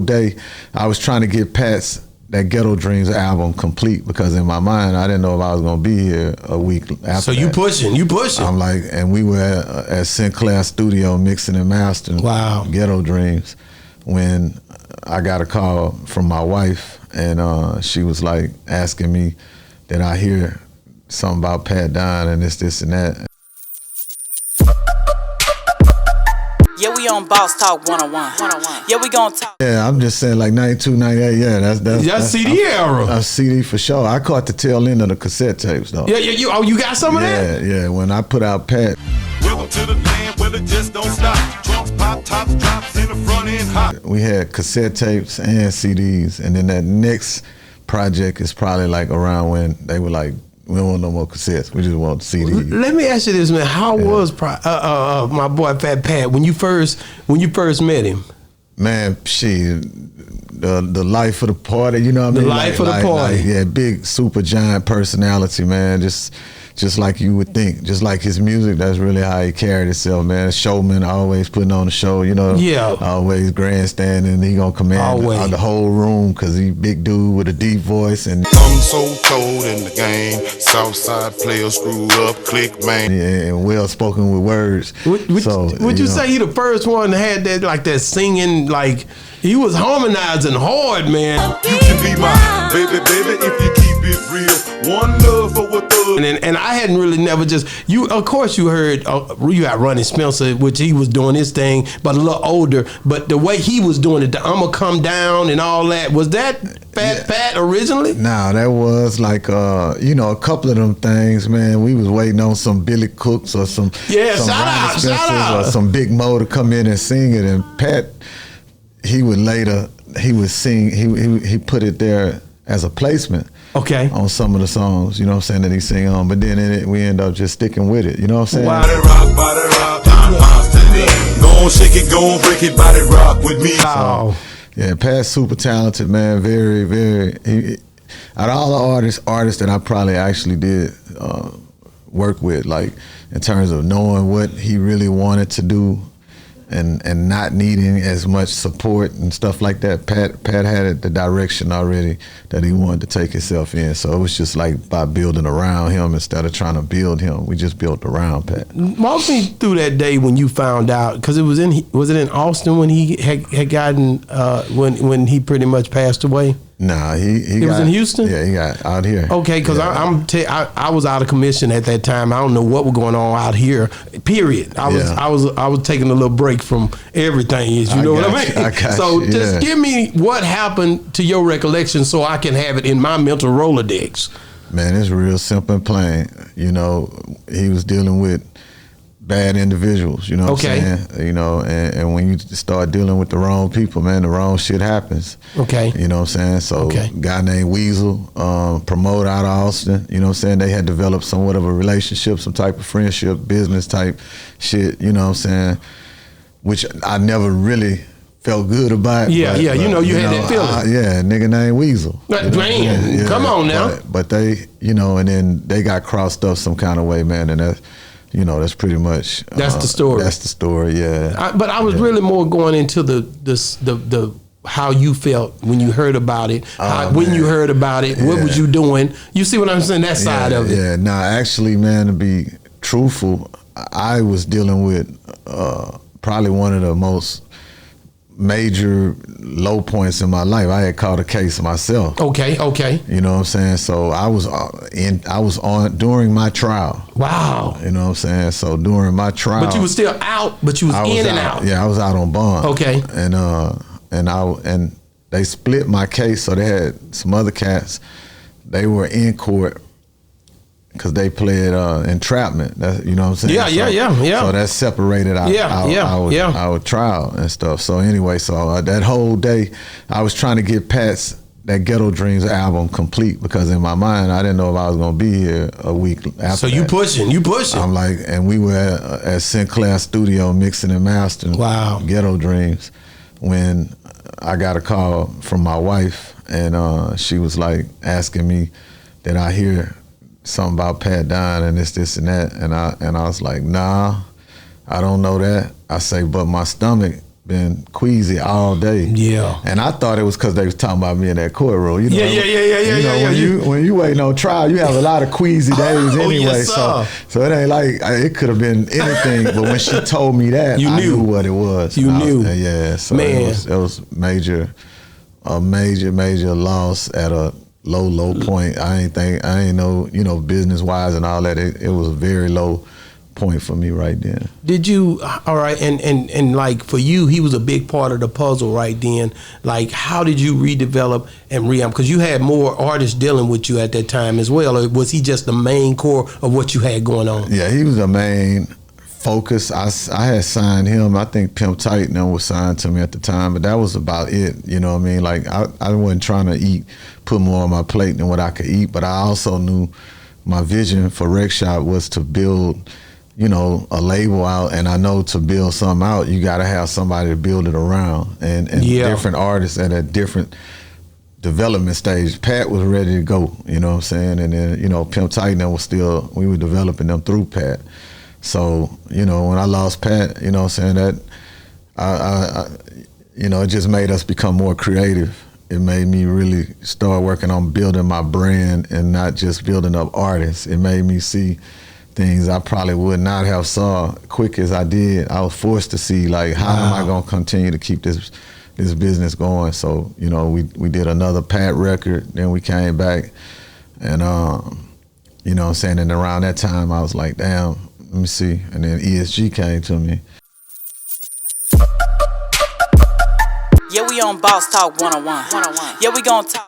day I was trying to get that Ghetto Dreams album complete, because in my mind I didn't know if I was gonna be here a week after. So you pushing. I'm like, and we were at Sinclair Studio mixing and mastering Ghetto Dreams when I got a call from my wife, and she was like asking me, did I hear something about Pat Don and this and that. Yeah, we on Boss Talk 101. Yeah, we gonna talk. Yeah, I'm just saying, like 92, 98. Yeah, that's CD era. A CD for sure. I caught the tail end of the cassette tapes though. Yeah. You got some of that? Yeah. When I put out Pat. Welcome to the land where it just don't stop. Trunks pop, tops drops in the front end hot. We had cassette tapes and CDs, and then that next project is probably like around when they were like, we don't want no more cassettes. We just want CDs. Let me ask you this, man. How was my boy Fat Pat when you first met him? Man, the life of the party. You know what I mean? The life of the party. Big super giant personality, man. Just like you would think. Just like his music, that's really how he carried himself, man. A showman, always putting on a show, you know. Yeah. Always grandstanding. He gonna command the whole room because he big dude with a deep voice. And I'm so cold in the game. Southside players screw up, click, man. And well spoken with words. Would you say he the first one that had that singing, like he was harmonizing hard, man? You can be my baby if you keep it real. One love for what the. And I hadn't really never of course you heard you got Ronnie Spencer, which he was doing his thing, but a little older. But the way he was doing it, the I'ma Come Down and all that, was that Fat Pat originally? Nah, that was like a couple of them things, man. We was waiting on some Billy Cooks or some shout out or some Big Mo to come in and sing it, and Pat, he would sing. He put it there as a placement. Okay. On some of the songs, you know what I'm saying, that he sing on, but then we end up just sticking with it, you know what I'm saying? Body rock, go on, shake it, go on, break it, body rock with me. Wow. Yeah, Pat's super talented, man. Very, very. Out of all the artists that I probably actually did work with, like in terms of knowing what he really wanted to do, and not needing as much support and stuff like that. Pat had the direction already that he wanted to take himself in. So it was just like by building around him instead of trying to build him. We just built around Pat. Walk me through that day when you found out, because was it in Austin when he had gotten when he pretty much passed away? Nah, he was in Houston. Yeah, he got out here. Okay, because I was out of commission at that time. I don't know what was going on out here. Period. I was taking a little break from everything. You know what I mean? So just give me what happened to your recollection, so I can have it in my mental Rolodex. Man, it's real simple and plain. You know, he was dealing with bad individuals, you know what I'm saying? You know, and when you start dealing with the wrong people, man, the wrong shit happens. Okay. You know what I'm saying? So guy named Weasel, promoter out of Austin, you know what I'm saying? They had developed somewhat of a relationship, some type of friendship, business type shit, you know what I'm saying? Which I never really felt good about. Yeah, you know, you had that feeling. Nigga named Weasel. Man, come on now. But they, you know, and then they got crossed up some kind of way, man, and that's, you know, that's pretty much that's the story. That's the story, yeah. But I was really more going into the how you felt when you heard about it. When you heard about it, what was you doing? You see what I'm saying? That side of it. Yeah. Nah, actually, man, to be truthful, I was dealing with probably one of the most major low points in my life. I had caught a case myself. Okay. You know what I'm saying? So I was on during my trial. Wow. You know what I'm saying? So during my trial. But you was still out, but you was in and out. Yeah, I was out on bond. Okay. And they split my case, so they had some other cats. They were in court because they pled entrapment. That, you know what I'm saying? Yeah. So that separated our trial and stuff. So anyway, that whole day, I was trying to get that Ghetto Dreams album complete, because in my mind, I didn't know if I was gonna be here a week after. So you pushing. I'm like, and we were at Sinclair Studio mixing and mastering Ghetto Dreams when I got a call from my wife, and she was like asking me, did I hear something about Pat Don and this and that, and I was like, nah, I don't know that. I say, but my stomach been queasy all day. Yeah. And I thought it was because they was talking about me in that courtroom. You know, Yeah. When you waiting on trial, you have a lot of queasy days anyway. Yes, so it ain't like it could have been anything. But when she told me that, I knew what it was. You knew. Yeah. So man, it was a major loss at a low point. I ain't know, business wise and all that. It was a very low point for me right then. Did you, all right, and like for you, he was a big part of the puzzle right then. Like, how did you redevelop and re-amp? Because you had more artists dealing with you at that time as well, or was he just the main core of what you had going on? Yeah, he was the main focus. I had signed him. I think Pimp Titan was signed to me at the time, but that was about it. You know what I mean? Like, I wasn't trying to put more on my plate than what I could eat, but I also knew my vision for Reck Shop was to build, a label out, and I know to build something out, you got to have somebody to build it around, and different artists at a different development stage. Pat was ready to go, you know what I'm saying, and then Pimp Titan we were developing them through Pat. So when I lost Pat, you know what I'm saying, that I it just made us become more creative. It made me really start working on building my brand and not just building up artists. It made me see things I probably would not have saw quick as I did. I was forced to see, like, how am I gonna continue to keep this business going? So, we did another Pat record, then we came back, and you know what I'm saying, and around that time I was like, damn, let me see. And then ESG came to me. Yeah, we on Boss Talk 101. Yeah, we gonna talk.